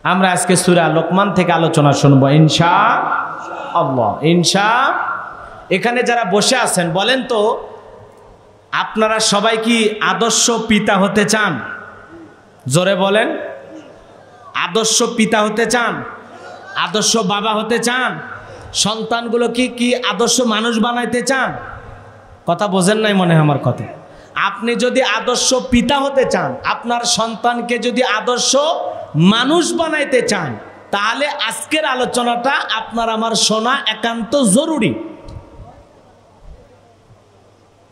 আমরা আজকে সূরা লোকমান থেকে আলোচনা শুনবো ইনশাআল্লাহ। এখানে যারা বসে আছেন বলেন তো, আপনারা সবাই কি আদর্শ পিতা হতে চান? জোরে বলেন। আদর্শ পিতা হতে চান? আদর্শ বাবা হতে চান? সন্তানগুলো কি আদর্শ মানুষ বানাইতে চান? কথা বোঝেন নাই মনে হয় আমার কথা। আপনি যদি আদর্শ পিতা হতে চান, আপনার সন্তানকে যদি আদর্শ মানুষ বানাইতে চান, তাহলে আজকের আলোচনাটা আপনার আমার শোনা একান্ত জরুরি।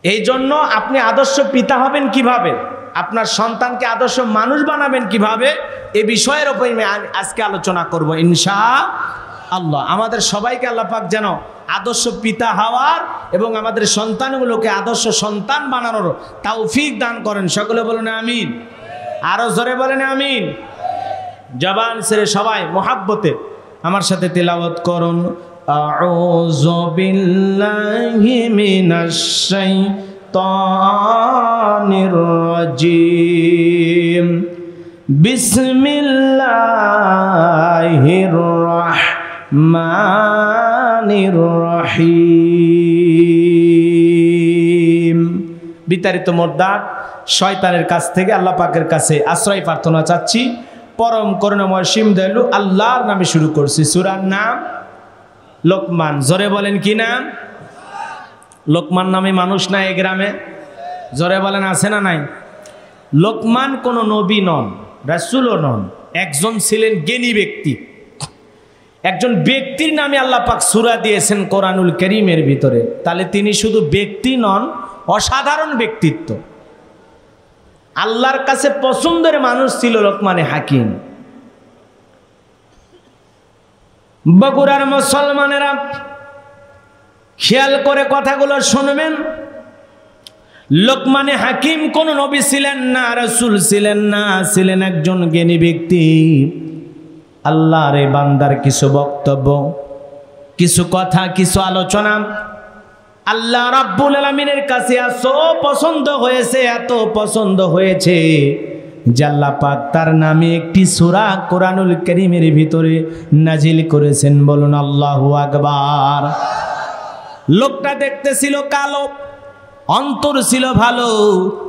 এই জন্য আপনি আদর্শ পিতা হবেন কিভাবে, আপনার সন্তানকে আদর্শ মানুষ বানাবেন কিভাবে, এ বিষয়ের উপর আজকে আলোচনা করব ইনশাআল্লাহ। আমাদের সবাইকে আল্লাহ পাক যেন আদর্শ পিতা হওয়ার এবং আমাদের সন্তানগুলোকে আদর্শ সন্তান বানানোর তৌফিক দান করেন। সকলে বলেন আমিন। আরো জোরে বলেন আমিন। জবান ছেড়ে সবাই মোহাব্বতে আমার সাথে তিলাওয়াত করুন। আউযু বিল্লাহি মিনাশ শাইতানির রাজিম। বিসমিল্লাহির রাহমানির রহিম। বিতাড়িত মোর্দার শয়তানের কাছ থেকে আল্লাহ পাকের কাছে আশ্রয় প্রার্থনা চাচ্ছি। পরম করুণাময় সীম দয়ালু আল্লাহর নামে শুরু করছি। সূরার নাম লোকমান। জোরে বলেন কি নাম? লোকমান নামে মানুষ নাই এই গ্রামে? জোরে বলেন আছে না নাই? লোকমান কোনো নবী নন, রাসূলও নন, একজন ছিলেন জ্ঞানী ব্যক্তি। একজন ব্যক্তির নামে আল্লাহ পাক সূরা দিয়েছেন কোরআনুল কারীমের ভিতরে। তাহলে তিনি শুধু ব্যক্তি নন, অসাধারণ ব্যক্তিত্ব। আল্লাহর কাছে পছন্দের মানুষ ছিল লোকমানে হাকিম। বগুড়ার মুসলমানেরা খেয়াল করে কথাগুলো শুনবেন। লোকমানে হাকিম কোন নবী ছিলেন না, রাসূল ছিলেন না, ছিলেন একজন জ্ঞানী ব্যক্তি। আল্লাহর এই বান্দার কিছু বক্তব্য, কিছু কথা, কিছু আলোচনা আল্লাহ রাব্বুল আলামিনের কাছে এত পছন্দ হয়েছে, এত পছন্দ হয়েছে যে আল্লাহ পাক তার নামে একটি সূরা কোরআনুল কারীমের ভিতরে নাজিল করেছেন। বলুন আল্লাহু আকবার। লোকটা দেখতে ছিল কালো, অন্তর ছিল ভালো,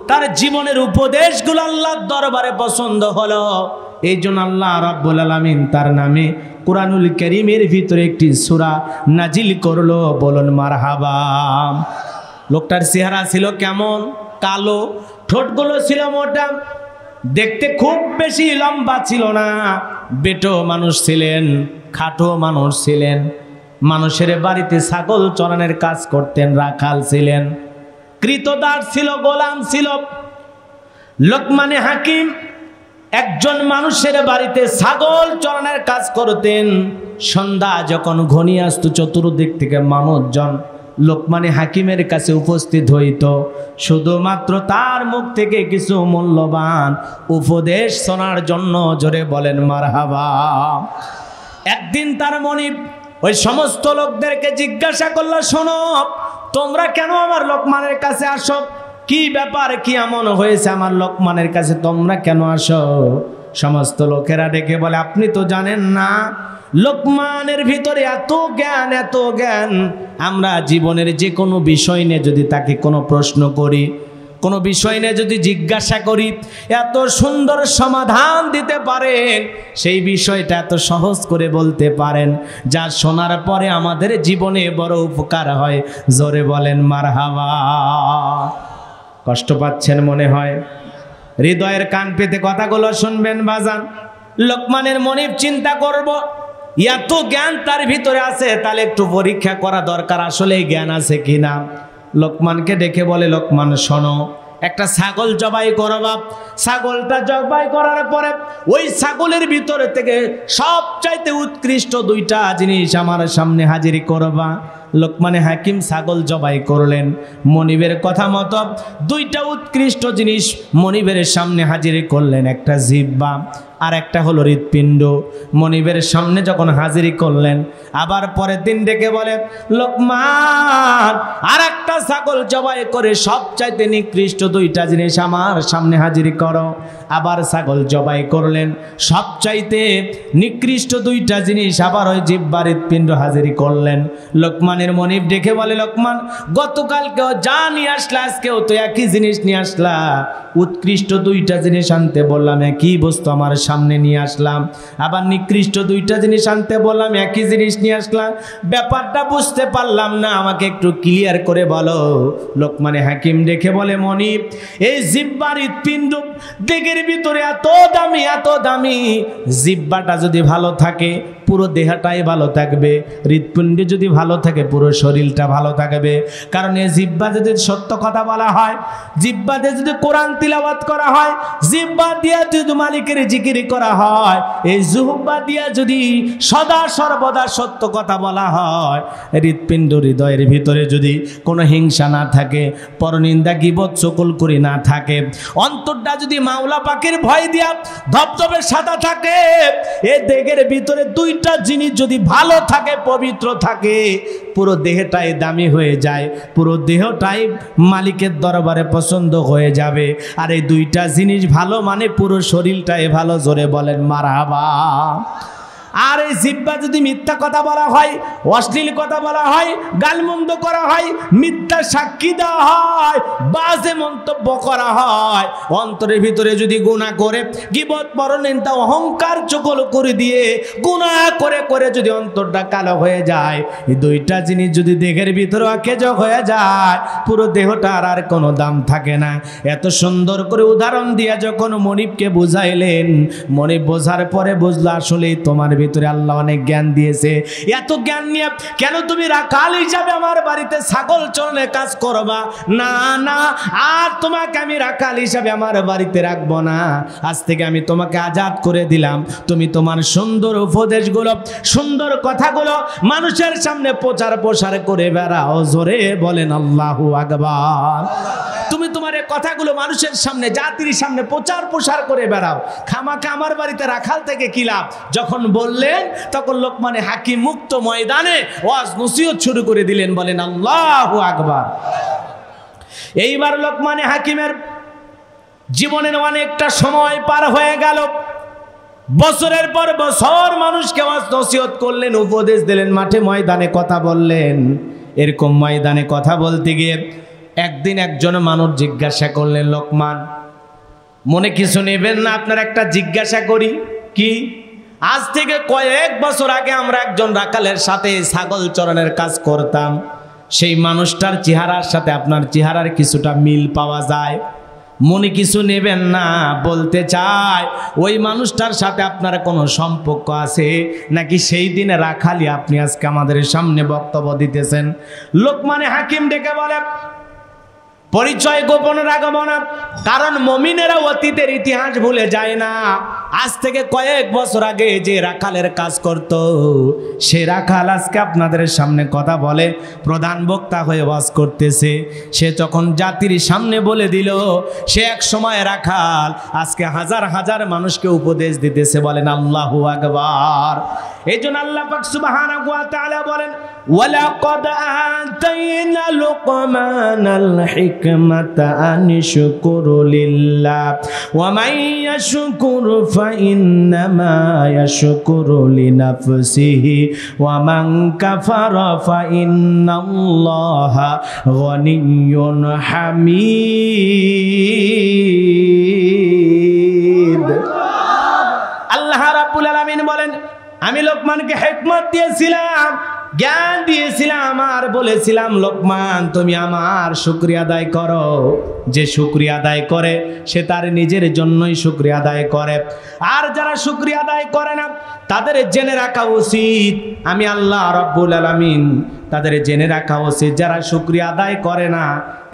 তার জীবনের উপদেশগুলো আল্লাহর দরবারে পছন্দ হলো। এই জন্য আল্লাহ রাব্বুল আলামিন তার নামে কোরআনুল কারীমের ভিতরে একটি সূরা নাজিল করলো। বলুন মারহাবা। লোকটার চেহারা ছিল কেমন? কালো, ঠোঁটগুলো ছিল মোটা, দেখতে খুব বেশি লম্বা ছিল না। বেটো মানুষ ছিলেন, খাটো মানুষ ছিলেন, মানুষের বাড়িতে ছাগল চরানোর কাজ করতেন, রাখাল ছিলেন, কৃতদাস ছিল, গোলাম ছিল। লোকমানে হাকিম একজন মানুষের বাড়িতে ছাগল চরানোর কাজ করতেন। সন্ধ্যা যখন ঘনিয়ে আসত, চতুর্দিক থেকে মানুষজন লোকমানে হাকিমের কাছে উপস্থিত হইত, শুধুমাত্র তার মুখ থেকে কিছু মূল্যবান উপদেশ শোনার জন্য। জোরে বলেন মারহাবা। একদিন তার মনিব ওই সমস্ত লোকদেরকে জিজ্ঞাসা করলো, শোনো, তোমরা কেন আমার লোকমানের কাছে আসো? কি ব্যাপার, কি এমন হয়েছে আমার লোকমানের কাছে তোমরা কেন আসো? সমস্ত লোকেরা ডেকে বলে, আপনি তো জানেন না লোকমানের ভিতরে এত জ্ঞান, এত জ্ঞান। আমরা জীবনের যে কোনো বিষয় নিয়ে যদি তাকে কোনো প্রশ্ন করি, কোনো বিষয় নিয়ে যদি জিজ্ঞাসা করি, এত সুন্দর সমাধান দিতে পারেন, সেই বিষয়টা এত সহজ করে বলতে পারেন, যা শোনার পরে আমাদের জীবনে বড় উপকার হয়। জোরে বলেন মারহাবা। কষ্ট পাচ্ছেন মনে হয়? হৃদয়ের কান পেতে কথাগুলো শুনবেন বাজান। লোকমানের মনিব চিন্তা করব, এত জ্ঞান তার ভিতরে আছে, তাহলে একটু পরীক্ষা করা দরকার, আসলে জ্ঞান আছে কিনা। লোকমানকে ডেকে বলে, লোকমান শোনো, একটা ছাগল জবাই করবা। ছাগলটা জবাই করার পরে ওই ছাগলের ভিতরে থেকে সবচাইতে উৎকৃষ্ট দুইটা জিনিস আমার সামনে হাজির করবা। লোকমানে হাকিম ছাগল জবাই করলেন। মনিবের কথা মতো দুইটা উৎকৃষ্ট জিনিস মনিবের সামনে হাজির করলেন, একটা জিহ্বা আর একটা হলো হৃৎপিণ্ড। মনিবের সামনে যখন হাজির করলেন, আবার পরের দিন ডেকে বলে, লোকমান আর একটা ছাগল জবাই করে সবচাইতে নিকৃষ্ট দুইটা জিনিস আমার সামনে হাজির করো। আবার ছাগল জবাই করলেন। সবচাইতে নিকৃষ্ট দুইটা জিনিস আবার ওই জিহ্বার হৃৎপিণ্ড হাজির করলেন। লোকমানের মনিব দেখে বলে, লোকমান, গতকালকেও যা নিয়ে আসলা আজকেও তো একই জিনিস নিয়ে আসলা। উৎকৃষ্ট দুইটা জিনিস আনতে বললাম, একই বস্তু আমার সামনে নিয়ে আসলাম। আবার নিকৃষ্ট দুইটা জিনিস আনতে বললাম, একই জিনিস নিয়ে আসলাম। ব্যাপারটা বুঝতে পারলাম না, আমাকে একটু ক্লিয়ার করে বলো। লোকমানে হাকিম দেখে বলে, মনিব, এই জিহ্বার হৃৎপিণ্ড দেহের ভিতরে এত দামি, এত দামি। জিহ্বাটা যদি ভালো থাকে পুরো দেহটাই ভালো থাকবে, হৃৎপিণ্ড যদি ভালো থাকে পুরো শরীরটা ভালো থাকবে। কারণ এই জিহ্বা যদি সত্য কথা বলা হয়, জিহ্বা দিয়ে যদি কোরআন তিলাওয়াত করা হয়, জিহ্বা দিয়ে যদি মালিকের জিকির করা হয়, এই জিহ্বা দিয়ে যদি সদা সর্বদা সত্য কথা বলা হয়, হৃৎপিণ্ড হৃদয়ের ভিতরে যদি কোনো হিংসা না থাকে, পরনিন্দা গীবত চকলকুরি না থাকে, অন্তরটা যদি মাওলা পাকের ভয় দিয়া ধবধবে সাদা থাকে, এই দেহের ভিতরে দুইটা জিনিস যদি ভালো থাকে, পবিত্র থাকে, পুরো দেহটাই দামি হয়ে যায়, পুরো দেহটাই মালিকের দরবারে পছন্দ হয়ে যাবে। আর এই দুইটা জিনিস ভালো মানে পুরো শরীরটাই ভালো। জোরে বলেন মারহাবা। আর এই জিহ্বা যদি মিথ্যা কথা বলা হয়, অশ্লীল কথা বলা হয়, গালমন্দ করা হয়, মিথ্যা সাক্ষী দেওয়া হয়, বাজে মন্তব্য করা হয়, অন্তরের ভিতরে যদি গুনাহ করে গীবত পরনিন্দা অহংকার চকল করে দিয়ে গুনাহ করে করে যদি অন্তরটা কালো হয়ে যায়, এই দুইটা জিনিস যদি দেহের ভিতরে অকেজো হয়ে যায়, পুরো দেহটার আর কোনো দাম থাকে না। এত সুন্দর করে উদাহরণ দিয়া যখন মনিবকে বুঝাইলেন, মনিব বোঝার পরে বুঝলো আসলেই তোমার ভিতরে আল্লাহ অনেক জ্ঞান দিয়েছে। এত জ্ঞান নিয়ে কেন তুমি রাখাল হিসাবে আমার বাড়িতে ছাগল চরণের কাজ করবা? না না, আর তোমাকে আমি রাখাল হিসাবে আমার বাড়িতে রাখবো না। আজ থেকে আমি তোমাকে আজাদ করে দিলাম। তুমি তোমার সুন্দর উপদেশগুলো, সুন্দর কথাগুলো মানুষের সামনে প্রচার প্রসার করে বেড়াও। জোরে বলেন আল্লাহু আকবার। তুমি তোমার এই কথাগুলো মানুষের সামনে, জাতির সামনে প্রচার প্রসার করে বেড়াও। খামাখা আমার বাড়িতে রাখাল থেকে কি লাভ? যখন বললেন তখন লোকমানে হাকিম মুক্ত ময়দানে ওয়াজ নসিহত শুরু করে দিলেন। বলেন আল্লাহু আকবার। এইবার লোকমানে হাকিমের জীবনের অনেকটা সময় পার হয়ে গেল। বছরের পর বছর মানুষকে ওয়াজ নসিহত করলেন, উপদেশ দিলেন, মাঠে ময়দানে কথা বললেন। এরকম ময়দানে কথা বলতে গিয়ে একদিন একজন মানুষ জিজ্ঞাসা করলেন, লোকমান, মনে কিছু নেবেন না, আপনার একটা জিজ্ঞাসা করি। কি? আজ থেকে কয়েক বছর আগে আমরা একজন রাখালের সাথে ছাগল চরণের কাজ করতাম। সেই মানুষটার চেহারার সাথে আপনার চেহারার কিছুটা মিল পাওয়া যায়। মনে কিছু নেবেন না, বলতে চাই ওই মানুষটার সাথে আপনার কোনো সম্পর্ক আছে নাকি সেই দিনে রাখালি আপনি আজকে আমাদের সামনে বক্তব্য দিতেছেন? লোকমানে হাকিম ডেকে বলে, পরিচয় গোপন রাখবো না, কারণ মুমিনেরা অতীতের ইতিহাস ভুলে যায় না। আজ থেকে কয়েক বছর আগে যে রাখালের কাজ করত, সে রাখাল আজকে আপনাদের সামনে কথা বলে, প্রধান বক্তা হয়ে ওয়াজ করতেছে। সে যখন জাতির সামনে বলে দিল সে এক সময় রাখাল, আজকে হাজার হাজার মানুষকে উপদেশ দিতেছে। বলেন আল্লাহু আকবার। এই জন্য আল্লাহ পাক সুবহানাহু ওয়া তাআলা বলেন, ওয়ালাকাদ আতাইনা লুকমানাল হিকমাতা আনিশকুরু লিল্লাহ ওয়া মান ইয়াশকুর ফাইন্নামা ইয়াশকুরু লিনাফসিহি ওয়া মান কাফারা ফাইন্নাল্লাহা গনিয়্যুন হামিদ। আল্লাহ রাব্বুল আলামিন বলেন, আমি লোকমানকে হিকমত দিয়েছিলাম, জ্ঞান দিয়েছিলাম, আর বলেছিলাম, লোকমান তুমি আমার শুকরিয়া আদায় করো। যে শুকরিয়া আদায় করে সে তার নিজের জন্যই শুকরিয়া আদায় করে, আর যারা শুকরিয়া আদায় করে না তাদের জেনে রাখা উচিত আমি আল্লাহ রাব্বুল আলামিন। তাদের জেনে রাখা উচিত, যারা শুকরিয়া আদায় করে না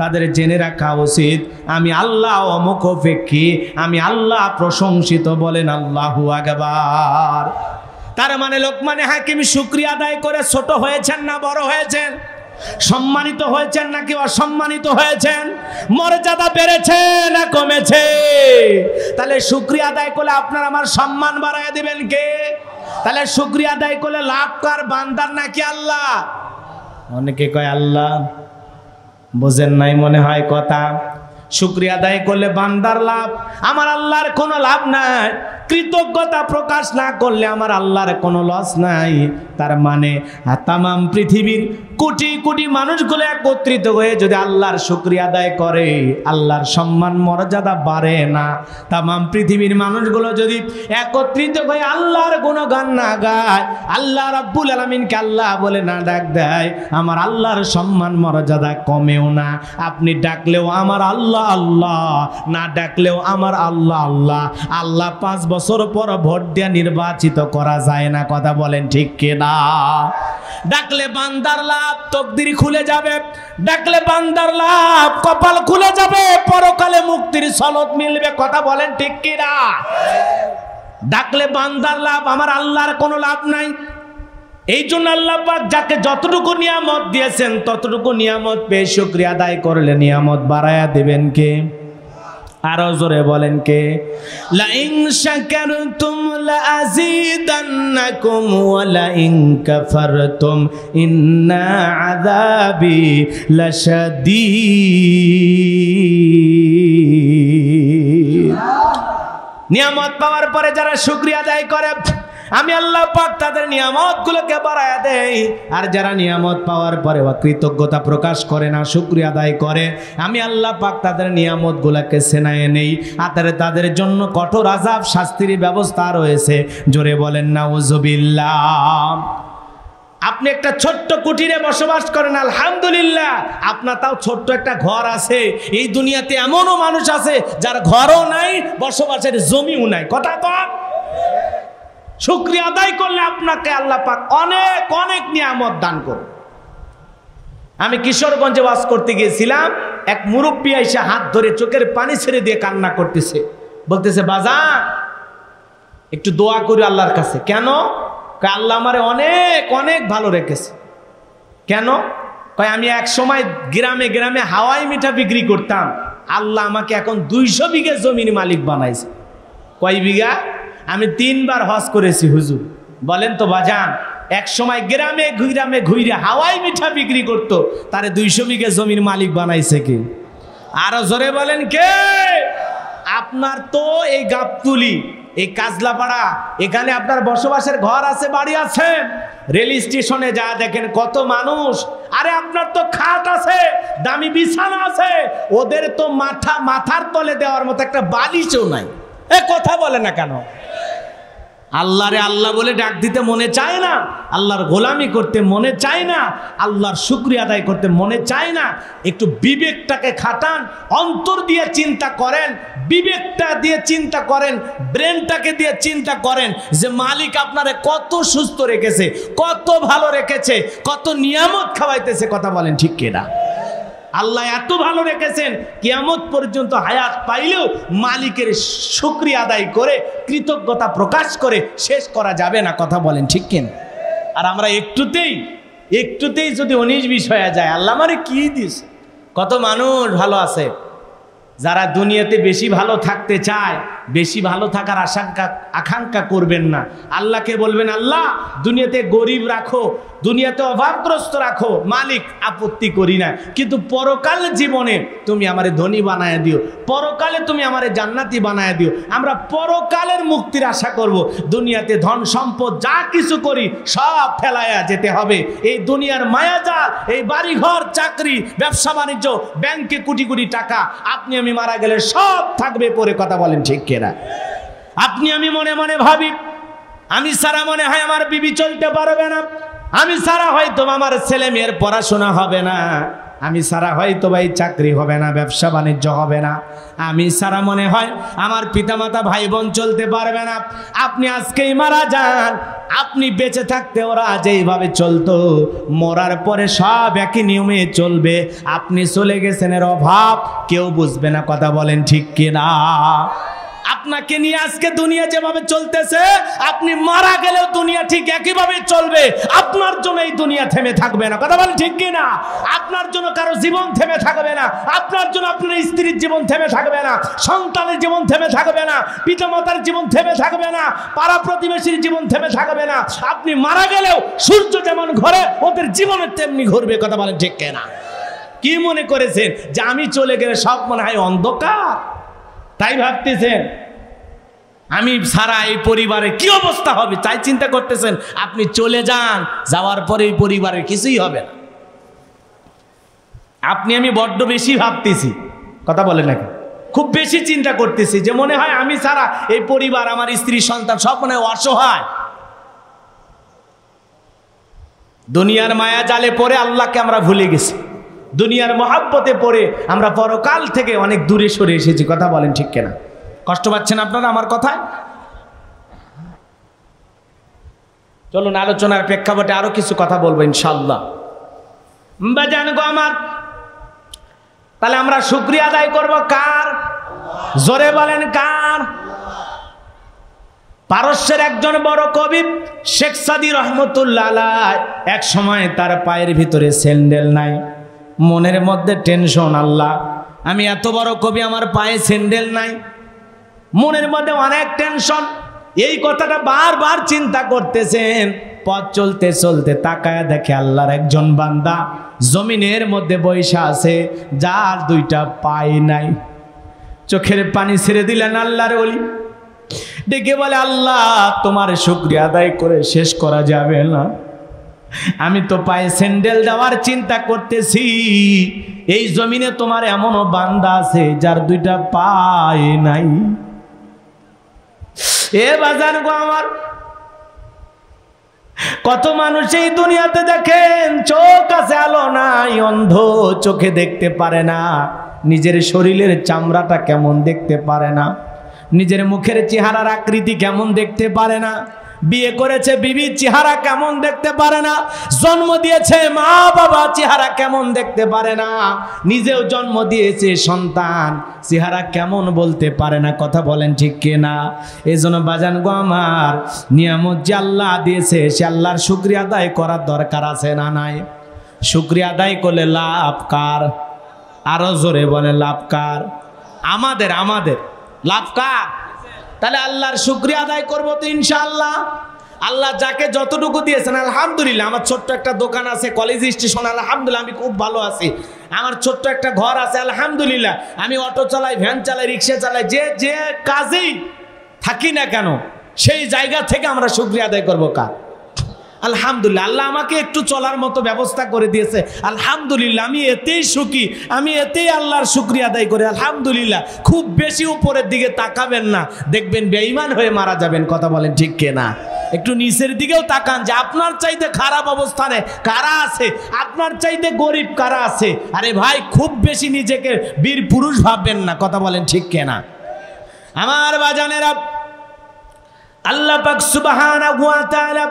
তাদের জেনে রাখা উচিত আমি আল্লাহ অমুখাপেক্ষী, আমি আল্লাহ প্রশংসিত। বলেন আল্লাহু আকবার। তার মানে লোকমানে হাকিম শুকরিয়া আদায় করে ছোট হয়েছেন না বড় হয়েছেন? সম্মানিত হয়েছেন নাকি অসম্মানিত হয়েছেন? মর্যাদা বেড়েছে না কমেছে? তাহলে শুকরিয়া আদায় করলে আপনার আমার সম্মান বাড়ায় দিবেন কে? তাহলে শুকরিয়া আদায় করলে লাভ কার, বান্দার নাকি আল্লাহ? অনেকে কয় আল্লাহ, বোঝেন নাই মনে হয় কথা। শুকরিয়া আদায় করলে বান্দার লাভ, আমার আল্লাহর কোনো লাভ নাই। কৃতজ্ঞতা প্রকাশ না করলে আমার আল্লাহর কোনো লস নাই। তার মানে তামাম পৃথিবীর কোটি কোটি মানুষগুলো একত্রিত হয়ে যদি আল্লাহর শুকরিয়া আদায় করে, আল্লাহর সম্মান মর্যাদা বাড়ে না। তামাম পৃথিবীর মানুষগুলো যদি একত্রিত হয়ে আল্লাহর গুণগান না গায়, আল্লাহ রাব্বুল আলামিনকে আল্লাহ বলে না ডাক দেয়, আমার আল্লাহর সম্মান মর্যাদা কমেও না। আপনি ডাকলেও আমার আল্লাহ আল্লাহ, না ডাকলেও আমার আল্লাহ আল্লাহ। আল্লাহ 5 বছর পর ভোট দিয়ে নির্বাচিত করা যায় না, কথা বলেন ঠিক কিনা? ডাকলে বান্দার লাভ, তকদির খুলে যাবে। ডাকলে বান্দার লাভ, কপাল খুলে যাবে, পরকালে মুক্তির সনদ মিলবে, কথা বলেন ঠিক কিনা? ডাকলে বান্দার লাভ, আমার আল্লাহর কোনো লাভ নাই। এই জন্য আল্লাহ পাক যাকে যতটুকু নিয়ামত দিয়েছেন ততটুকু নিয়ামত পেয়ে শুকরিয়া আদায় করলে নিয়ামত বাড়ায়া দিবেন কে? আরো জোরে বলেন কে? লা ইন শাকারতুম লা আযীদান্নাকুম ওয়া লা ইন কাফারতুম ইন্না আযাবি লাশাদীদ। নিয়ামত পাওয়ার পরে যারা শুকরিয়া আদায় করে, আমি আল্লাহ পাক তাদের নিয়ামতগুলোকে বাড়ায়া দেই। আর যারা নিয়ামত পাওয়ার পরে কৃতজ্ঞতা প্রকাশ করে না, শুকরিয়া আদায় করে, আমি আল্লাহ পাক তাদের নিয়ামতগুলোকে ছেনায়ে নেই। আর তাদের জন্য কঠোর আযাব, শাস্তির ব্যবস্থা রয়েছে। জোরে বলেন নাউযুবিল্লাহ। আপনি একটা ছোট্ট কুটিরে বসবাস করেন, আলহামদুলিল্লাহ, আপনার তাও ছোট্ট একটা ঘর আছে। এই দুনিয়াতে এমনও মানুষ আছে যার ঘরও নাই, বসবাসের জমিও নাই, কথা কম। শুকরিয়া আদায় করলে আপনাকে আল্লাহ পাক অনেক অনেক নিয়ামত দান করবে। আমি কিশোরগঞ্জে ওয়াজ করতে গিয়েছিলাম, এক মুরব্বী এসে হাত ধরে চোখের পানি ছেড়ে দিয়ে কান্না করতেছে, বলতেছে বাজান একটু দোয়া করি আল্লাহর কাছে। কেন? আল্লাহ আমারে অনেক অনেক ভালো রেখেছে। কেন? কয় আমি এক সময় গ্রামে গ্রামে হাওয়াই মিঠা বিক্রি করতাম, আল্লাহ আমাকে এখন 200 বিঘা জমির মালিক বানাইছে। কয় বিঘা? আমি 3 বার হজ করেছি হুজুর। বলেন তো বাজান, এক সময় গ্রামে গ্রামে ঘুরে হাওয়াই মিঠা বিক্রি করতো, তারে 200 বিঘা জমির মালিক বানাইছে কে? আরো জোরে বলেন কে? আপনার তো এই গাবতুলি, এই কাজলাপাড়া, এখানে আপনার বসবাসের ঘর আছে, বাড়ি আছে। রেল স্টেশনে যা দেখেন কত মানুষ। আরে আপনার তো খাট আছে, দামি বিছানা আছে, ওদের তো মাথার তলে দেওয়ার মতো একটা বালিশও নাই। এ কথা বলে না কেন? আল্লাহরে আল্লাহ বলে ডাক দিতে মনে চায় না, আল্লাহর গোলামি করতে মনে চায় না, আল্লাহর শুকরিয়া আদায় করতে মনে চায় না। একটু বিবেকটাকে খাটান, অন্তর দিয়ে চিন্তা করেন, বিবেকটা দিয়ে চিন্তা করেন, ব্রেনটাকে দিয়ে চিন্তা করেন যে মালিক আপনারে কত সুস্থ রেখেছে, কত ভালো রেখেছে, কত নিয়ামত খাওয়াইতেছে, কথা বলেন ঠিক কিনা? আল্লাহ এত ভালো রেখেছেন, কিয়ামত পর্যন্ত হায়াত পাইলেও মালিকের শুকরিয়া আদায় করে কৃতজ্ঞতা প্রকাশ করে শেষ করা যাবে না, কথা বলেন ঠিক কিনা? আর আমরা একটুতেই যদি 19-20 হয়ে যায়, আল্লাহ আমারে কি দিছে। কত মানুষ ভালো আছে, যারা দুনিয়াতে বেশি ভালো থাকতে চায়, বেশি ভালো থাকার আকাঙ্ক্ষা করবেন না। আল্লাহকে বলবেন আল্লাহ দুনিয়াতে গরিব রাখো, দুনিয়াতে অভাবগ্রস্ত রাখো, মালিক আপত্তি করি না, কিন্তু পরকাল জীবনে তুমি আমারে ধনী বানায় দিও, পরকালে তুমি আমারে জান্নাতি বানায় দিও। আমরা পরকালের মুক্তির আশা করব। দুনিয়াতে ধন সম্পদ যা কিছু করি সব ফেলায়া যেতে হবে। এই দুনিয়ার মায়াজাল, এই বাড়িঘর, চাকরি, ব্যবসা বাণিজ্য, ব্যাংকে কোটি কোটি টাকা, আপনি আমি মারা গেলে সব থাকবে পরে, কথা বলেন ঠিক কিনা? আপনি আমি মনে মনে ভাবি আমি সারা মনে হয় আমার বিবি চলতে পারবে না, আমি সারা হয়তো আমার ছেলে মেয়ের পড়াশোনা হবে না, আমি সারা হয়তো ভাই চাকরি হবে না, ব্যবসা বাণিজ্য হবে না, আমি সারা মনে হয় আমার পিতামাতা ভাই বোন চলতে পারবে না। আপনি আজকেই মারা যান, আপনি বেঁচে থাকতে ওরা যেইভাবে চলতো, মরার পরে সব একই নিয়মে চলবে। আপনি চলে গেছেন, এর অভাব কেউ বুঝবে না, কথা বলেন ঠিক কিনা? আপনাকে নিয়ে আজকে দুনিয়া যেভাবে চলতেছে, আপনি মারা গেলেও দুনিয়া ঠিক একইভাবে চলবে। আপনার জন্য এই দুনিয়া থেমে থাকবে না, কথা বলেন ঠিক কিনা? আপনার জন্য কারো জীবন থেমে থাকবে না, আপনার জন্য আপনার স্ত্রীর জীবন থেমে থাকবে না, সন্তানের জীবন থেমে থাকবে না, পিতামাতার জীবন থেমে থাকবে না, পাড়া প্রতিবেশীর জীবন থেমে থাকবে না। আপনি মারা গেলেও সূর্য যেমন ঘোরে, ওদের জীবনের তেমনি ঘুরবে, কথা বলেন ঠিক কিনা? কি মনে করেছেন যে আমি চলে গেলে সব মনে হয় অন্ধকার, তাই ভাবতেছেন আমি সারা এই পরিবারের কি অবস্থা হবে তাই চিন্তা করতেছেন? আপনি চলে যান, যাওয়ার পরে এই পরিবারের কিছুই হবে না। আপনি আমি বড্ড বেশি ভাবতেছি, কথা বলে নাকি? খুব বেশি চিন্তা করতেছি যে মনে হয় আমি ছাড়া এই পরিবার, আমার স্ত্রী সন্তান সব মনে হয় অসহায়। দুনিয়ার মায়া জালে পড়ে আল্লাহকে আমরা ভুলে গেছি, দুনিয়ার মহাব্বতে পড়ে আমরা পরকাল থেকে অনেক দূরে সরে এসেছি। কথা বলেন ঠিক কিনা? কষ্ট পাচ্ছেন আপনারা আমার কথায়? চলুন আলোচনার প্রেক্ষাপটে আরো কিছু কথা বলবো ইনশাআল্লাহ। বাজান গো আমার, তাহলে আমরা শুকরিয়া আদায় করব কার? জোরে বলেন কার? পারস্যের একজন বড় কবি শেখ সাদি রহমতুল্লাহ আলাইহি, এক সময় তার পায়ের ভিতরে স্যান্ডেল নাই, মনের মধ্যে টেনশন, আল্লাহ আমি এত বড় কবি, আমার পায়ে স্যান্ডেল নাই, মনের মধ্যে অনেক টেনশন। এই কথাটা বারবার চিন্তা করতেছেন। পথ চলতে চলতে তাকায় দেখে আল্লাহর একজন বান্দা জমিনের মধ্যে বৈশা আছে, যার দুইটা পায়ে নাই। চোখের পানি ছেড়ে দিলেন আল্লাহর ওলি, ডেকে বলে আল্লাহ তোমার শুকরিয়া আদায় করে শেষ করা যাবে না, আমি তো পায়ে স্যান্ডেল দেওয়ার চিন্তা করতেছি, এই জমিনে তোমার এমনও বান্দা আছে যার দুইটা পায়ে নাই। এ বাজার গো আমার, কত মানুষ এই দুনিয়াতে দেখেন চোখ আছে আলো নাই, অন্ধ, চোখে দেখতে পারে না, নিজের শরীরের চামড়াটা কেমন দেখতে পারে না, নিজের মুখের চেহারার আকৃতি কেমন দেখতে পারে না, বিয়ে করেছে বিবির চেহারা কেমন দেখতে পারে না, জন্ম দিয়েছে মা বাবা চেহারা কেমন দেখতে পারে না, নিজেও জন্ম দিয়েছে সন্তান চেহারা কেমন বলতে পারে না। কথা বলেন ঠিক কিনা? এই জন্য বাজান গো আমার, নিয়ামত যে আল্লাহ দিয়েছে সে আল্লাহর শুকরিয়া আদায় করার দরকার আছে না নাই? শুকরিয়া আদায় করলে লাভ কার? আরো জোরে বলে লাভ কার? আমাদের, আমাদের লাভ কার? তাহলে আল্লাহর শুকরিয়া আদায় করবো তো ইনশাআল্লাহ। আল্লাহ যাকে যতটুকু দিয়েছেন আলহামদুলিল্লাহ। আমার ছোট্ট একটা দোকান আছে কলেজ স্টেশন, আলহামদুলিল্লাহ আমি খুব ভালো আছি। আমার ছোট্ট একটা ঘর আছে আলহামদুলিল্লাহ। আমি অটো চালাই, ভ্যান চালাই, রিক্সা চালাই, যে কাজেই থাকি না কেন সেই জায়গা থেকে আমরা শুকরিয়া আদায় করবো কার? আলহামদুলিল্লাহ। আল্লাহ আমাকে একটু চলার মতো ব্যবস্থা করে দিয়েছে আলহামদুলিল্লাহ, আমি এতেই সুখী, আমি এতেই আল্লাহর শুকরিয়া আদায় করি আলহামদুলিল্লাহ। খুব বেশি উপরের দিকে তাকাবেন না, দেখবেন বেঈমান হয়ে মারা যাবেন। কথা বলেন ঠিক কিনা? একটু নিচের দিকেও তাকান যে আপনার চাইতে খারাপ অবস্থানে কারা আছে, আপনার চাইতে গরিব কারা আছে। আরে ভাই খুব বেশি নিজেকে বীর পুরুষ ভাববেন না। কথা বলেন ঠিক কিনা? আমার বাজানেরা, আল্লাহ পাক সুবহানাহু ওয়া তাআলা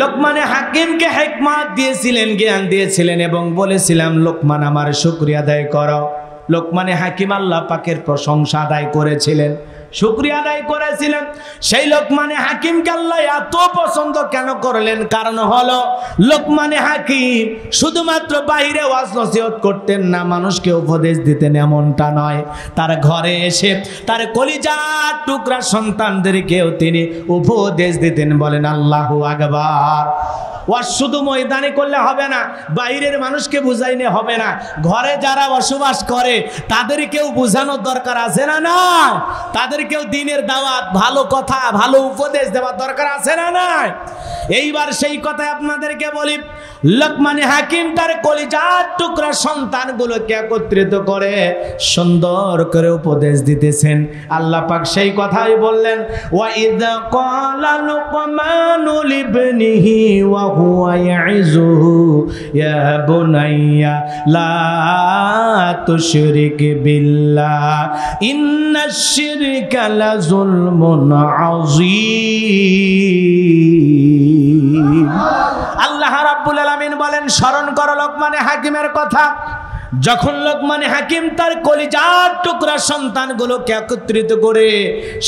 লোকমানে হাকিমকে হিকমত দিয়েছিলেন, জ্ঞান দিয়েছিলেন এবং বলেছিলাম লোকমান আমার শুকরিয়া আদায় করো। লোকমানে হাকিম আল্লাহ পাকের প্রশংসা আদায় করেছিলেন, শুকরিয়া আদায় করেছিলেন। সেই লোকমানে হাকিমকে আল্লাহ এত পছন্দ কেন করলেন? কারণ হলো লোকমানে হাকিম শুধুমাত্র বাইরে ওয়াজ নসিহত করতেন না, মানুষকে উপদেশ দিতেন এমনটা নয়, তার ঘরে এসে তার কলিজার টুকরা সন্তানদেরকেও তিনি উপদেশ দিতেন। বলেন আল্লাহু আকবার। ওয়াজ শুধু ময়দানে করলে হবে না, বাইরের মানুষকে বুঝাইলে হবে না, ঘরে যারা বসবাস করে তাদেরকেও বোঝানোর দরকার আছে না? না, তাদেরকেও দ্বীনের দাওয়াত, ভালো কথা, ভালো উপদেশ দেওয়ার দরকার আছে না? না। এইবার সেই কথা আপনাদেরকে বলি, লোকমানে হাকিম তার কলিজার টুকরা সন্তানগুলোকে একত্রিত করে সুন্দর করে উপদেশ দিতেছেন। আল্লাহ পাক সেই কথাই বললেন, ওয়া ইযা ক্বালা লুকমানু লিবনিহি ওয়া হুয়া ইয়াইযুহু ইয়া বুনাইয়া লা তুশরিক বিল্লাহ ইন্নাশ শিরকা লাযুলমুন আযীম। আল্লাহ রাব্বুল আলামিন বলেন, স্মরণ করো লোকমানে হাকিমের কথা। যখন লোকমানে হাকিম তার কলিজার টুকরা সন্তানগুলোকে একত্রিত করে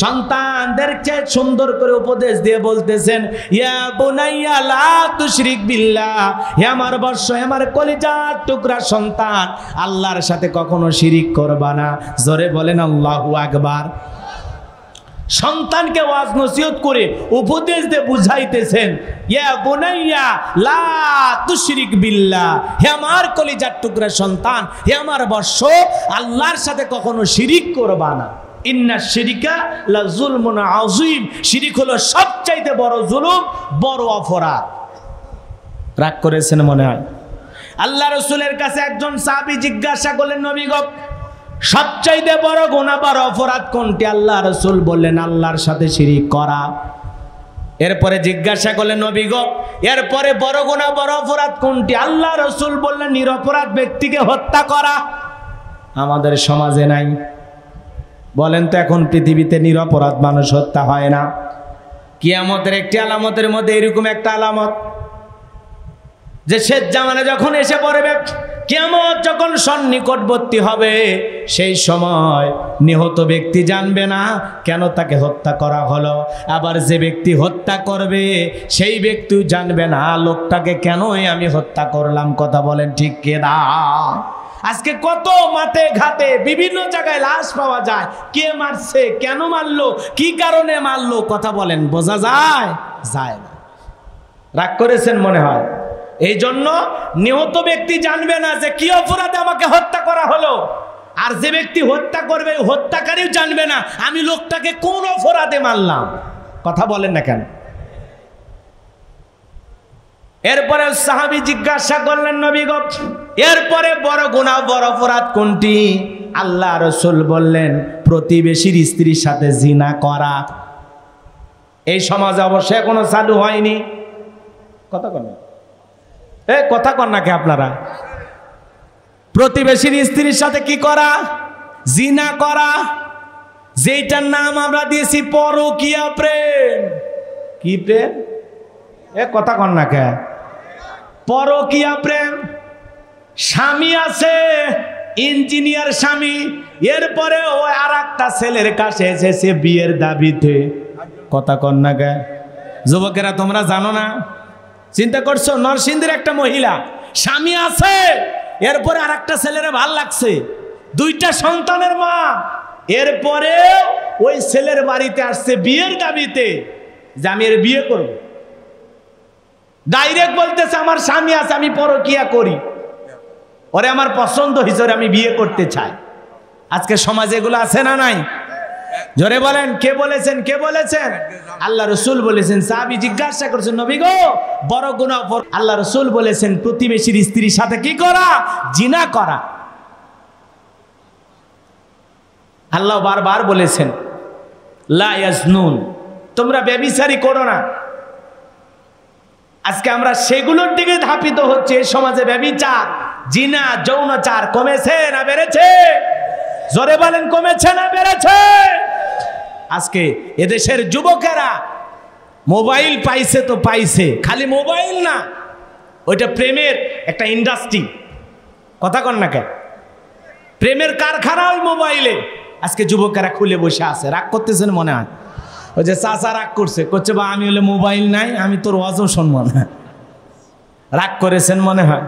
সন্তানদেরকে সুন্দর করে উপদেশ দিয়ে বলতেছেন, ইয়া বুনাইয়া লা তুশরিক বিল্লাহ, হে আমার বৎস, হে আমার কলিজার টুকরা সন্তান, আল্লাহর সাথে কখনো শিরিক করবা না। জোরে বলেন আল্লাহু আকবার। সন্তানকে ওয়াজ নসিহত করে উপদেশ দিয়ে বুঝাইতেছেন, ইয়া বুনাইয়া লা তুশরিক বিল্লাহ, হে আমার কলিজার টুকরা সন্তান, হে আমার বৎস, আল্লাহর সাথে কখনো শিরিক করবা না। ইন্না শিরিকা লা যুলমুন আযীম, শিরিক হলো সবচাইতে বড় জুলুম, বড় অপরাধ। রাগ করেছেন মনে হয়। আল্লাহ রাসূলের কাছে একজন সাহাবী জিজ্ঞাসা করলেন, নবী গো, সবচাইতে বড় গুনাহ বড় অপরাধ কোনটি? আল্লাহ রাসূল বললেন, আল্লাহর সাথে শিরিক করা। এরপরে জিজ্ঞাসা করলেন, নবী গো, এরপরে বড় গুনাহ বড় অপরাধ কোনটি? আল্লাহ রাসূল বললেন, নিরপরাধ ব্যক্তিকে হত্যা করা। আমাদের সমাজে নাই। বলেন তো, এখন পৃথিবীতে নিরপরাধ মানুষ হত্যা হয় না? কিয়ামতের একটি আলামতের মধ্যে এরকম একটা আলামত, যে শেষ জামানে যখন এসে পড়বে, কিয়ামত যখন সন্নিকটবর্তী হবে, সেই সময় নিহত ব্যক্তি জানবে না কেন তাকে হত্যা করা হলো, আবার যে ব্যক্তি হত্যা করবে সেই ব্যক্তিও জানবে না লোকটাকে কেনই আমি হত্যা করলাম। কথা বলেন ঠিক কিনা? আজকে কত মাঠে ঘাটে বিভিন্ন জায়গায় লাশ পাওয়া যায়, কে মারছে, কেন মারলো, কি কারণে মারলো, কথা বলেন, বোঝা যায়? যায় না। রাগ করেছেন মনে হয়। এই জন্য নিহত ব্যক্তি জানবে না যে কি অপরাধে আমাকে হত্যা করা হলো, আর যে ব্যক্তি হত্যা করবে হত্যাকারীও জানবে না আমি লোকটাকে কোন অপরাধে মারলাম। কথা বলেন না কেন? এরপরে সাহাবী জিজ্ঞাসা করলেন, নবী গো, এরপরে বড় গুনাহ বড় অপরাধ কোনটি? আল্লাহ রাসূল বললেন, প্রতিবেশীর স্ত্রীর সাথে জিনা করা। এই সমাজে অবশ্য এখনো চালু হয়নি। কথা কন না, কথা কন নাকি আপনারা? প্রতিবেশীর স্ত্রীর সাথে কি করা? জিনা করা, যেটার নাম আমরা দিয়েছি পরকীয়া প্রেম। কি প্রেম? কথা কন না কে? পরকীয়া প্রেম। স্বামী আছে ইঞ্জিনিয়ার স্বামী, এরপরে ও আর একটা ছেলের কাছে এসেছে বিয়ের দাবিতে। কথা কন না কে? যুবকেরা তোমরা জানো না? চিন্তা করছো, নরসিংদীর একটা মহিলা, স্বামী আছে, এরপরে আর একটা ছেলের ভাল লাগছে, দুইটা সন্তানের মা, এরপরে ওই ছেলের বাড়িতে আসছে বিয়ের দাবিতে যে আমি এর বিয়ে করব। ডাইরেক্ট বলতেছে আমার স্বামী আছে, আমি পরকীয়া করি, ওরে আমার পছন্দ হিসেবে আমি বিয়ে করতে চাই। আজকে সমাজে এগুলো আছে না নাই? জোরে বলেন, কে বলেছেন? কে বলেছেন? আল্লাহ রাসূল বলেছেন। সাহাবী জিজ্ঞাসা করছেন, নবী গো, বড় গুনাহ? আল্লাহ রাসূল বলেছেন, প্রতিবেশীর স্ত্রীর সাথে কি করা? জিনা করা। আল্লাহ বারবার বলেছেন, লা ইয়াজনুন, তোমরা ব্যভিচারী করো না। আজকে আমরা সেগুলোর দিকে ধাপিত হচ্ছে। এই সমাজে ব্যভিচার, জিনা, যৌনাচার কমেছে না বেড়েছে? জোরে বলেন, কমেছে না বেড়েছে? আজকে এদেশের যুবকেরা মোবাইল পাইছে তো পাইছে, খালি মোবাইল না, ওইটা প্রেমের একটা ইন্ডাস্ট্রি। কথা কন না কেন? প্রেমের কারখানা ওই মোবাইলে। আজকে যুবকেরা খুলে বসে আছে। রাগ করতেছেন মনে হয়? ওই যে চাচা রাগ করছে, করছে বা আমি হলে মোবাইল নাই, আমি তোর ওয়াজও শুনবো না। রাগ করেছেন মনে হয়।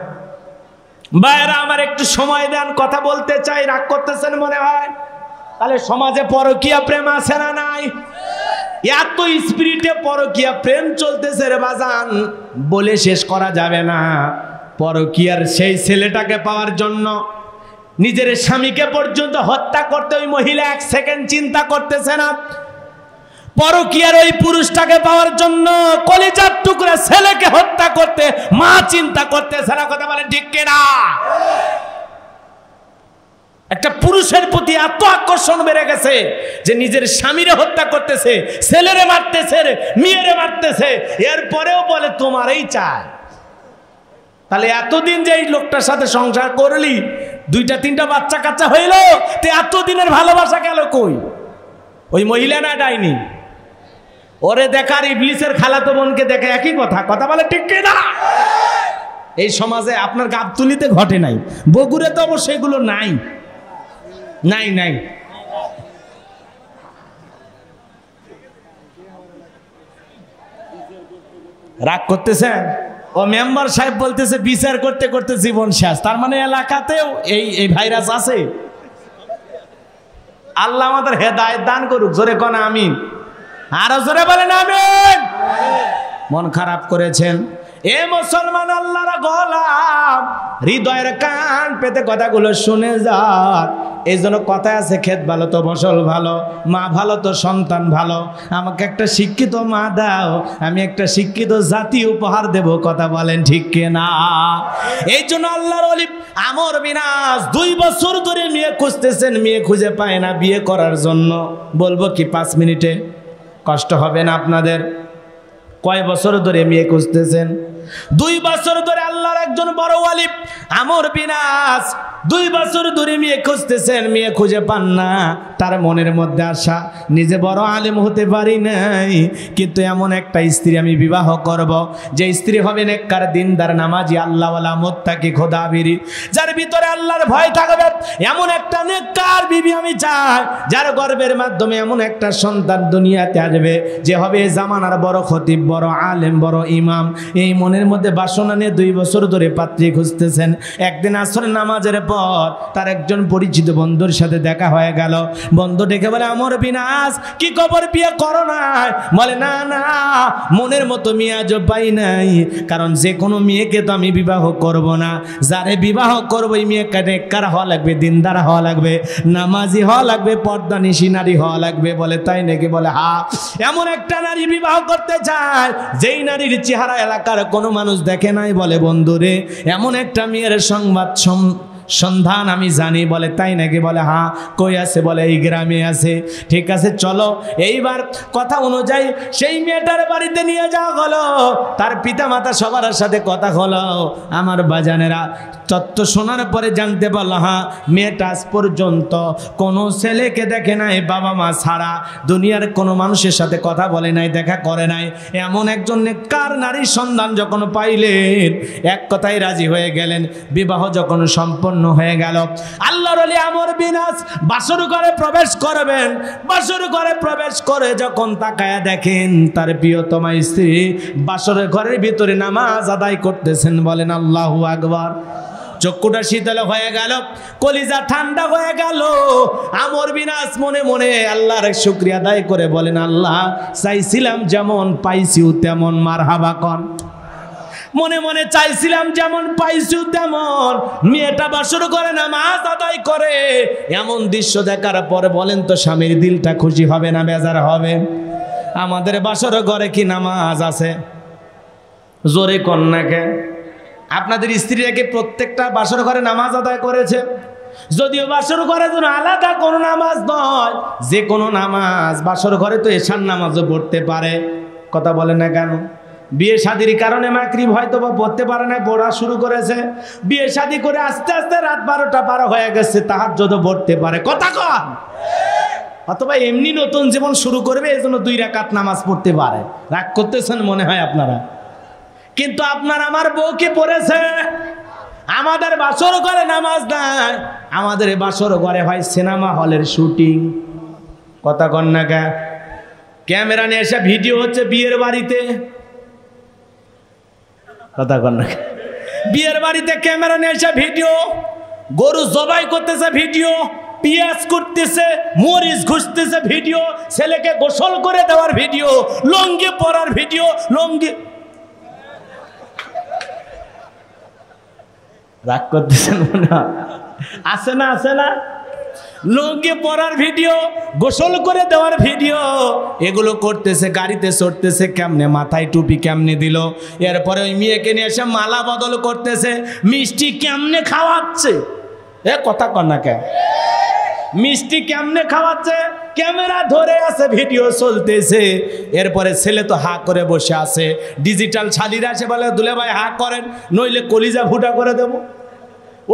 ভাইরা আমার একটু সময় দেন, কথা বলতে চাই। রাগ করতেছেন মনে হয়। তাহলে সমাজে পরকীয়া প্রেম আছে না নাই? এত স্পিরিটে পরকীয়া প্রেম চলতেছে রে বাজান, বলে শেষ করা যাবে না। পরকীয়ার সেই ছেলেটাকে পাওয়ার জন্য নিজের স্বামীকে পর্যন্ত হত্যা করতে ওই মহিলা এক সেকেন্ড চিন্তা করতেছে না। পরকীয়ার ওই পুরুষটাকে পাওয়ার জন্য কলিজার টুকরা ছেলেকে হত্যা করতে মা চিন্তা করতেছে না। কথা বলেন ঠিক কিনা? একটা পুরুষের প্রতি এত আকর্ষণ বেড়ে গেছে যে নিজের স্বামীরে হত্যা করতেছে, ছেলেরে মারতেছে, মেয়েরে মারতেছে, এরপরেও বলে তোমারই চায়। তাহলে এতদিন যে এই লোকটার সাথে সংসার করলি, দুইটা তিনটা বাচ্চা কাচ্চা হইল, তো এতদিনের ভালোবাসা গেল কই? ওই মহিলা না ডাইনি? ওরে দেখার ইবলিসের খালাতো বোনকে দেখে একই কথা। কথা বলে ঠিক কিনা? এই সমাজে আপনার গাবতুলিতে ঘটে নাই, বগুড়ে তো অবশ্যই এগুলো নাই। নাই নাই রাগ করতেছেন? ও মেম্বার সাহেব বলতেছে বিচার করতে করতে জীবন শেষ। তার মানে এলাকাতেও এই ভাইরাস আছে। আল্লাহ আমাদের হেদায়েত দান করুক। জোরে কোন আমিন। আরো জোরে বলেন আমিন। মন খারাপ করেছেন, এ মুসলমান আল্লাহর গোলাম, হৃদয়ের কান পেতে কথাগুলো শুনে যান। এই জন্য কথায় আছে, ক্ষেত ভালো তো ফসল ভালো, মা ভালো তো সন্তান ভালো। আমাকে একটা শিক্ষিত মা দাও, আমি একটা শিক্ষিত জাতি উপহার দেব। কথা বলেন ঠিক কিনা? এই জন্য আল্লাহর ওলি আমর বিন আস 2 বছর ধরে মেয়ে খুঁজতেছেন, মেয়ে খুঁজে পায় না বিয়ে করার জন্য। বলবো কি 5 মিনিটে? কষ্ট হবে না আপনাদের? কয় বছর ধরে মেয়ে খুঁজতেছেন? 2 বছর ধরে আল্লাহর একজন বড় ওয়ালি আমর বিন আস 2 বছর ধরে মেয়ে খুঁজতেছেন, মেয়ে খুঁজে পান না। তার মনের মধ্যে আশা, নিজে বড় আলেম হতে পারি নাই, কিন্তু এমন একটা স্ত্রী আমি বিবাহ করব, যে স্ত্রী হবে নেককার, দিনদার, নামাজি, আল্লাহওয়ালা, মুত্তাকি, খোদাবিরি, যার ভিতরে আল্লাহর ভয় থাকবে। এমন একটা নেককার বিবি আমি চাই, যার গর্বের মাধ্যমে এমন একটা সন্তান দুনিয়াতে আসবে, যে হবে জামানার বড় খতিব, বড় আলেম, বড় ইমাম। এই মনের মধ্যে বাসনা নিয়ে 2 বছর ধরে পাত্রী খুঁজতেছেন। একদিন আসরের নামাজের পর তার একজন পরিচিত বন্ধুর সাথে দেখা হয়ে গেল। বন্ধু ডেকে বলে, আমর বিন আস, কি খবর, বিয়ে করো নাই? বলে, না না, মনের মতো মেয়ে আজও পাই নাই, কারণ যে কোনো মেয়েকে তো আমি বিবাহ করব না। যারে বিবাহ করবো এই মেয়েকে নেককার হওয়া লাগবে, দিনদার হওয়া লাগবে, নামাজি হওয়া লাগবে, পর্দানিশী নারী হওয়া লাগবে। বলে, তাই নাকি? বলে, হ্যাঁ, এমন একটা নারী বিবাহ করতে চায় যেই নারীর চেহারা এলাকার কোনো মানুষ দেখে নাই। বলে, বন্ধুরে, এমন একটা মেয়ের সন্ধান আমি জানি। বলে, তাই নাকি? বলে, হ্যাঁ। কই আছে? বলে, এই গ্রামে আছে। ঠিক আছে, চলো। এইবার কথা অনুযায়ী সেই মেয়েটার বাড়িতে নিয়ে যাওয়া হলো। তার পিতা মাতা সবার সাথে কথা হলো। আমার বাজানেরা তত্ত্ব শোনার পরে জানতে পারলো, হ্যাঁ, মেয়েটা আজ পর্যন্ত কোনো ছেলেকে দেখে নাই, বাবা মা ছাড়া দুনিয়ার কোনো মানুষের সাথে কথা বলে নাই, দেখা করে নাই। এমন একজন নেককার নারীর সন্ধান যখন পাইলেন, এক কথায় রাজি হয়ে গেলেন। বিবাহ যখন সম্পন্ন হয়ে গেল, আল্লাহর ওলি আমর বিন আস বাসর ঘরে প্রবেশ করবেন। বাসর ঘরে প্রবেশ করে যখন তাকায়া দেখেন তার প্রিয়তমা স্ত্রী বাসর ঘরের ভিতরে নামাজ আদায় করতেছেন। বলেন আল্লাহু আকবার। চক্ষুটা শীতল হয়ে গেল, কলিজা ঠান্ডা হয়ে গেল। আমর বিন আস মনে মনে আল্লাহর শুকরিয়া আদায় করে বলেন, আল্লাহ, চাইছিলাম যেমন পাইছি তেমন, মারহাবা কর। মনে মনে চাইছিলাম যেমন পাইছি তেমন। মেয়েটা বাসর করে নামাজ আদায় করে, এমন দৃশ্য দেখার পরে বলেন তো স্বামীর দিলটা খুশি হবে না বেজার হবে? আমাদের বাসর ঘরে কি নামাজ আছে? জোরে কন্যাকে আপনাদের স্ত্রীরা কি প্রত্যেকটা বাসর ঘরে নামাজ আদায় করেছে? যদিও বাসর ঘরে যেন আলাদা কোনো নামাজ নয়, যে কোনো নামাজ, বাসর ঘরে তো এশার নামাজও পড়তে পারে। কথা বলে না কেন? বিয়ে শাদির কারণে মাগরিব হয়তো বা পড়তে পারে না, পড়া শুরু করেছে। বিয়ে শাদি করে আস্তে আস্তে রাত 12টা পার হয়ে গেছে, তাহাজ্জুদও পড়তে পারে। কথা কন। অথবা এমনি নতুন জীবন শুরু করবে, এই জন্য 2 রাকাত নামাজ পড়তে পারে। রাগ করতেছেন মনে হয় আপনারা, কিন্তু আপনার আমার বউ কি পড়েছে? আমাদের বাসর ঘরে নামাজ নাই, আমাদের বাসর ঘরে হয় সিনেমা হলের শুটিং। কথা কন না কে? ক্যামেরা নিয়ে এসে ভিডিও হচ্ছে বিয়ের বাড়িতে। কথা কন না? বিয়ের বাড়িতে ক্যামেরা নিয়ে এসে ভিডিও, গরু জবাই করতেছে ভিডিও, পেঁয়াজ করতেছে, মরিচ ঘুষতেছে ভিডিও, ছেলেকে গোসল করে দেওয়ার ভিডিও, লুঙ্গি পরার ভিডিও। লুঙ্গি রাগ করতেছেন মনে হয়? আছে না? আছে না? লুঙ্গি পরার ভিডিও, গোসল করে দেওয়ার ভিডিও, এগুলো করতেছে। গাড়িতে চড়তেছে, কেমনে মাথায় টুপি কেমনে দিল। এরপরে ওই মেয়েকে নিয়ে এসে মালা বদল করতেছে, মিষ্টি কেমনে খাওয়াচ্ছে। এ কথা কর না কেন? মিষ্টি কেমনে খাওয়াচ্ছে, ক্যামেরা ধরে আছে, ভিডিও চলতেছে। এরপরে ছেলে তো হা করে বসে আছে। ডিজিটাল ছালিরা এসে বলে, দুলে ভাই হা করেন, নইলে কলিজা ফুটা করে দেবো।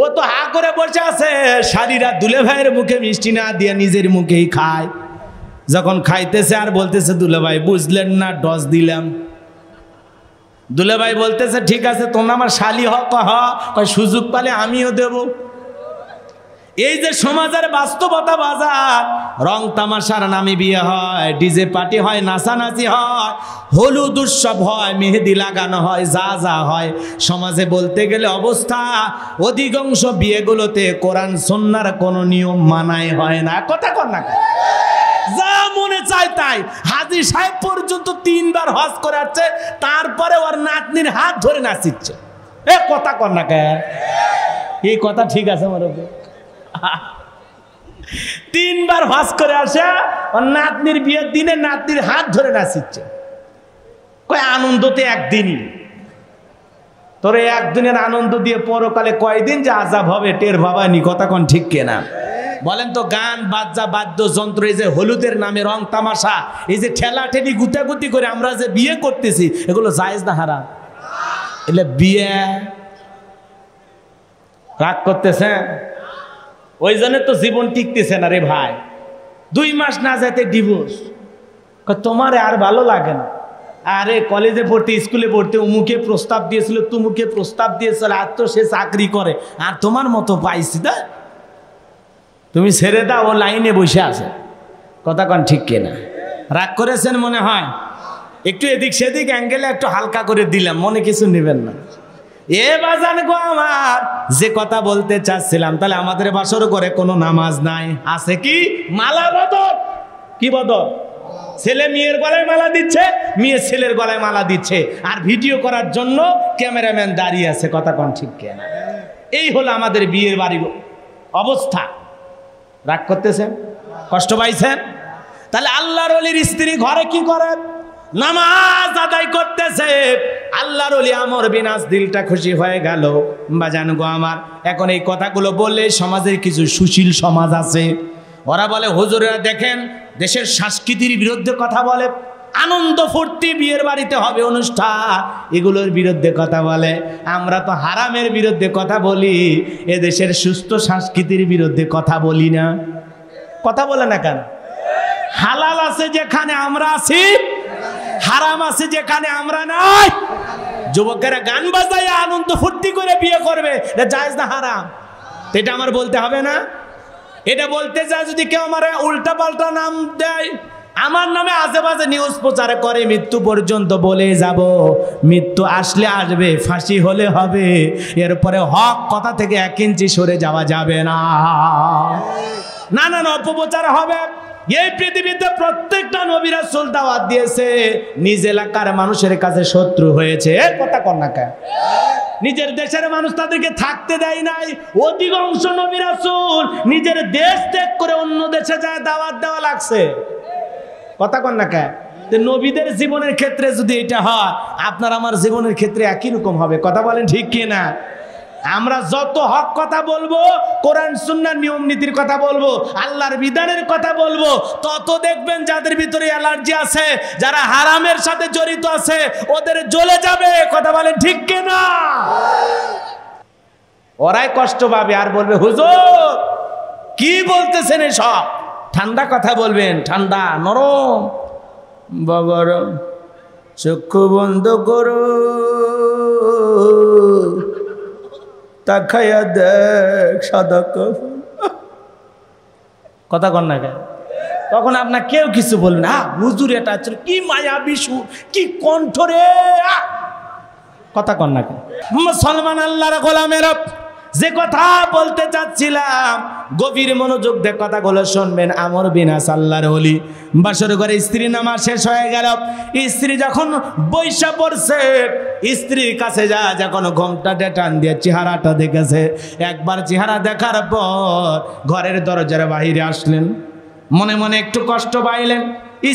ও তো হা করে বসে আছে। শালীরা দুলে ভাইয়ের মুখে মিষ্টি না দিয়ে নিজের মুখেই খায়। যখন খাইতেছে আর বলতেছে, দুলে ভাই বুঝলেন না, ডস দিলাম। দুলে ভাই বলতেছে, ঠিক আছে, তোমরা আমার শালী হক, সুযোগ পালে আমিও দেব। এই যে সমাজের বাস্তবতা, বাজার রং তামাশার নামে বিয়ে হয়, ডিজে পার্টি হয়, নাচানাচি হয়, হলুদ উৎসব হয়, মেহেদি লাগানো হয়, যা যা হয় সমাজে বলতে গেলে অবস্থা। অধিকাংশ বিয়েগুলোতে কোরআন সুন্নাহর কোনো নিয়ম মানাই হয় না। কথা কর না? যা মনে চায় তাই। হাজী সাহেব পর্যন্ত 3 বার হজ করে আসছে, তারপরে ওর নাতনির হাত ধরে নাচিচ্ছে। এ কথা কর না কে? এই কথা ঠিক আছে আমার? 3 বার হজ করে আসে, ওর নাতনির বিয়ের দিনে নাতনির হাত ধরে নাচিচ্ছে। কয় আনন্দতে একদিনই, তোর একদিনের আনন্দ দিয়ে পরকালে কয়দিন যে আযাব হবে টের ভাবানি। কথা কোন ঠিক কিনা বলেন তো? গান বাজা বাদ্যযন্ত্র, এই যে হলুদের নামে রং তামাশা, এই যে ঠেলাঠেলি গুতাগুতি করে আমরা যে বিয়ে করতেছি, এগুলো জায়েজ না হারাম? এলে বিয়ে রাগ করতেছেন, ওই জন্য তো জীবন টিকতেছে না রে ভাই। 2 মাস না যেতে ডিভোর্স। তোমার আর ভালো লাগে না? আরে কলেজে পড়তে, স্কুলে পড়তে উমুকে প্রস্তাব দিয়েছিল, তুমুকে প্রস্তাব দিয়েছিল, আর তো সে চাকরি করে, আর তোমার মতো পাইছি না, তুমি ছেড়ে দাও, ও লাইনে বসে আছে। কথা কন ঠিক কিনা? রাগ করেছেন মনে হয়? একটু এদিক সেদিক অ্যাঙ্গেলে একটু হালকা করে দিলাম, মনে কিছু নেবেন না। এ বাজান গো আমার, যে কথা বলতে চাচ্ছিলাম, তাহলে আমাদের বাসর করে কোনো নামাজ নাই, আছে কি? মালা বদল। কি বদল? ছেলে মেয়ের গলায় মালা দিচ্ছে, মেয়ে ছেলের গলায় মালা দিচ্ছে, আর ভিডিও করার জন্য ক্যামেরাম্যান দাঁড়িয়ে আছে। কথা কন ঠিক কিনা? এই হলো আমাদের বিয়ের বাড়ির অবস্থা। রাগ করতেছেন? কষ্ট পাইছেন? তাহলে আল্লাহর ওলির স্ত্রী ঘরে কি করে? নামাজ আদায় করতেছে। আল্লাহর ওলি আমর বিন আস দিলটা খুশি হয়ে গেল। বাজান গো আমার, এখন এই কথাগুলো বললে সমাজের কিছু সুশীল সমাজ আছে, ওরা বলে হুজুরেরা দেখেন দেশের সংস্কৃতির বিরুদ্ধে কথা বলে, আনন্দ ফুর্তি বিয়ের বাড়িতে হবে অনুষ্ঠান, এগুলোর বিরুদ্ধে কথা বলে। আমরা তো হারামের বিরুদ্ধে কথা বলি, এ দেশের সুস্থ সংস্কৃতির বিরুদ্ধে কথা বলি না। কথা বলে না কেন? হালাল আছে যেখানে আমরা আছি, হারাম আছে যেখানে আমরা নাই। যুবকেরা গান বাজায় আনন্দ ফুর্তি করে বিয়ে করবে, এটা জায়েজ না হারাম? এটা আমার বলতে হবে না? এটা বলতে যায় যদি কেউ আমার উল্টা পাল্টা নাম দেয়, আমার নামে আজেবাজে নিউজ প্রচার করে, মৃত্যু পর্যন্ত বলে যাব, মৃত্যু আসলে আসবে, ফাঁসি হলে হবে, এরপরে হক কথা থেকে 1 ইঞ্চি সরে যাওয়া যাবে না। না না, অপপ্রচার হবে। এই পৃথিবীতে প্রত্যেকটা নবী রাসূল দাওয়াত দিয়েছে, নিজ এলাকার মানুষের কাছে শত্রু হয়েছে। কথা কন না কেন? নিজের দেশের মানুষ তাদেরকে থাকতে দেয় নাই। অধিকাংশ নবী রাসূল নিজের দেশ ত্যাগ করে অন্য দেশে যায় দাওয়াত দেওয়া লাগছে। কথা কন না কেন? নবীদের জীবনের ক্ষেত্রে যদি এটা হয়, আপনার আমার জীবনের ক্ষেত্রে একই রকম হবে। কথা বলেন ঠিক কি না? আমরা যত হক কথা বলবো, কোরআন সুন্নাহর নিয়ম নীতির কথা বলবো, আল্লাহর বিধানের কথা বলবো, তত দেখবেন যাদের ভিতরে অ্যালার্জি আছে, যারা হারামের সাথে জড়িত আছে, ওদের জ্বলে যাবে। কথা বলেন ঠিক কি না? ওরাই কষ্ট পাবে আর বলবে হুজুর কি বলতেছেন এসব। ঠান্ডা কথা বলবেন, ঠান্ডা নরম। বাবার চক্ষু বন্ধ করো, তাকায়া দেখ সাদা কাফন। কথা কন না কেন? তখন আপনার কেউ কিছু বলবেন, হুজুর এটা কি মায়া বিশু, কি কণ্ঠ রে। কথা কন না কেন? মুসলমান আল্লাহর গোলামেরা, যে কথা বলতে চাচ্ছিলাম, গভীর মনোযোগ দিয়ে কথাগুলো শুনবেন। আমর বিন আস আল্লাহর ওলি, বাসর ঘরে স্ত্রী নামাজ শেষ হয়ে গেল, স্ত্রী যখন বৈশা পড়ছে, স্ত্রীর কাছে যখন ঘোমটাটা টান দিয়ে চেহারাটা দেখেছে, একবার চেহারা দেখার পর ঘরের দরজার বাহিরে আসলেন, মনে মনে একটু কষ্ট পাইলেন।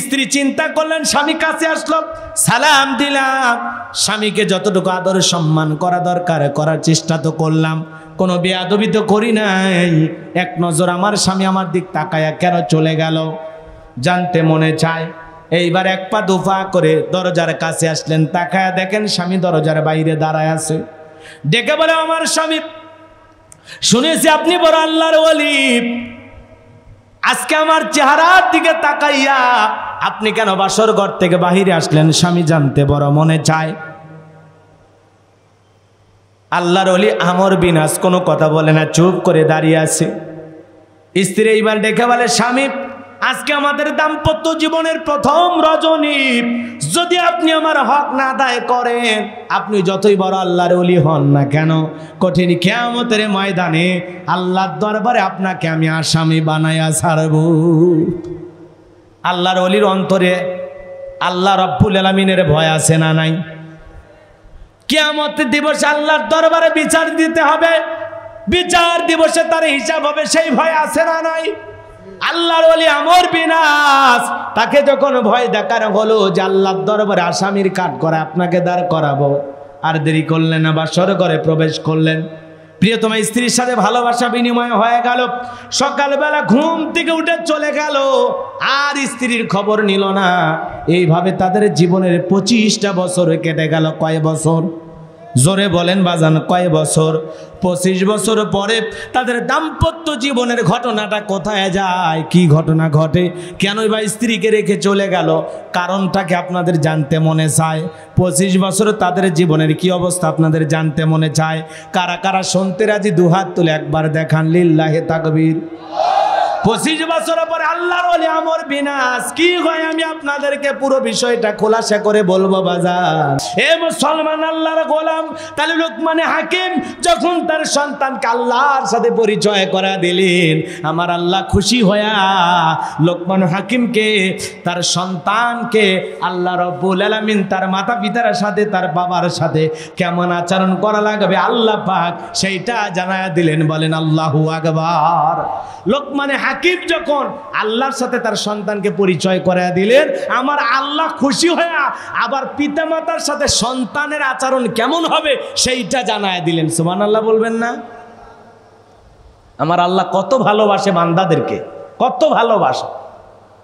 স্ত্রী চিন্তা করলেন, স্বামী কাছে আসলো, সালাম দিলাম, স্বামীকে যতটুকু আদর সম্মান করা দরকার করার চেষ্টা তো করলাম, কোনো বেয়াদবি তো করি নাই। এক নজর আমার স্বামী আমার দিক তাকায়া কেন চলে গেল জানতে মনে চায়। এইবার 1 পা 2 পা করে দরজার কাছে আসলেন, তাকায়া দেখেন স্বামী দরজার বাইরে দাঁড়ায় আছে। ডেকে বলে, আমার স্বামী, শুনেছি আপনি বড় আল্লাহর ওলি, আজকে আমার চেহারার দিকে তাকাইয়া আপনি কেন বাসর ঘর থেকে বাহিরে আসলেন, স্বামী জানতে বড় মনে চায়। আল্লাহর ওলি আমর বিন আস কোনো কথা বলে না, চুপ করে দাঁড়িয়ে আছে। স্ত্রী এইবার ডেকে বলে, স্বামী, আজকে আমাদের দাম্পত্য জীবনের প্রথম রজনী, যদি আপনি আমার হক না আদায় করেন, আপনি যতই বড় আল্লাহর ওলি হন না কেন, কঠিন কিয়ামতের ময়দানে আল্লাহর দরবারে আপনাকে আমি আসামি বানায়া ছাড়ব। আল্লাহর ওলির অন্তরে আল্লাহ রব্বুল আলামিনের ভয় আছে না নাই? কিয়ামত দিবসে আল্লাহর দরবারে বিচার দিতে হবে, বিচার দিবসে তার হিসাব হবে, সেই ভয় আছে না নাই? আল্লাহর ওলি আমর বিন আস, তাকে যখন ভয় দেখানো হলো যে আল্লাহর দরবারে আসামির কাঠ করে আপনাকে দাঁড় করাবো, আর দেরি করলেন না, বাসর ঘরে প্রবেশ করলেন। প্রিয়তমা স্ত্রীর সাথে ভালোবাসা বিনিময় হয়ে গেল, সকালবেলা ঘুম থেকে উঠে চলে গেল, আর স্ত্রীর খবর নিল না। এইভাবে তাদের জীবনের 25টা বছর কেটে গেল। কয় বছর? জোরে বলেন বাজান, কয় বছর? 25 বছর পরে তাদের দাম্পত্য জীবনের ঘটনাটা কোথায় যায়? কি ঘটনা ঘটে? কেনই বা স্ত্রীকে রেখে চলে গেল? কারণটাকে আপনাদের জানতে মনে চায়? 25 বছর তাদের জীবনের কি অবস্থা আপনাদের জানতে মনে চায়? কারা কারা শুনতে রাজি দুহাত তুলে একবার দেখান, লিল্লাহে তাকবীর। 25 বছর পরে আল্লাহর ওলি আমর বিন আস কি হয় আমি আপনাদেরকে পুরো বিষয়টা খোলাসা করে বলবো বাজার। এ মুসলমান আল্লাহর গোলাম, তাহলে লোকমানে হাকিম যখন তার সন্তানকে আল্লাহর সাথে পরিচয় করা দিলেন, আমার আল্লাহ খুশি হয়া লোকমান হাকিমকে, তার সন্তানকে আল্লাহ রব্বুল আলামিন তার মাতা পিতার সাথে, তার বাবার সাথে কেমন আচরণ করা লাগবে আল্লাহ পাক সেইটা জানায়া দিলেন। বলেন আল্লাহু আকবার। লোকমানে হাকিম যখন আল্লাহর সাথে তার সন্তানকে পরিচয় করায়া দিলেন, আমার আল্লাহ খুশি হয়ে আবার পিতামাতার সাথে সন্তানের আচরণ কেমন হবে সেইটা জানায়া দিলেন। সুবহানাল্লাহ বলবেন না? আমার আল্লাহ কত ভালোবাসে বান্দাদেরকে, কত ভালোবাসে।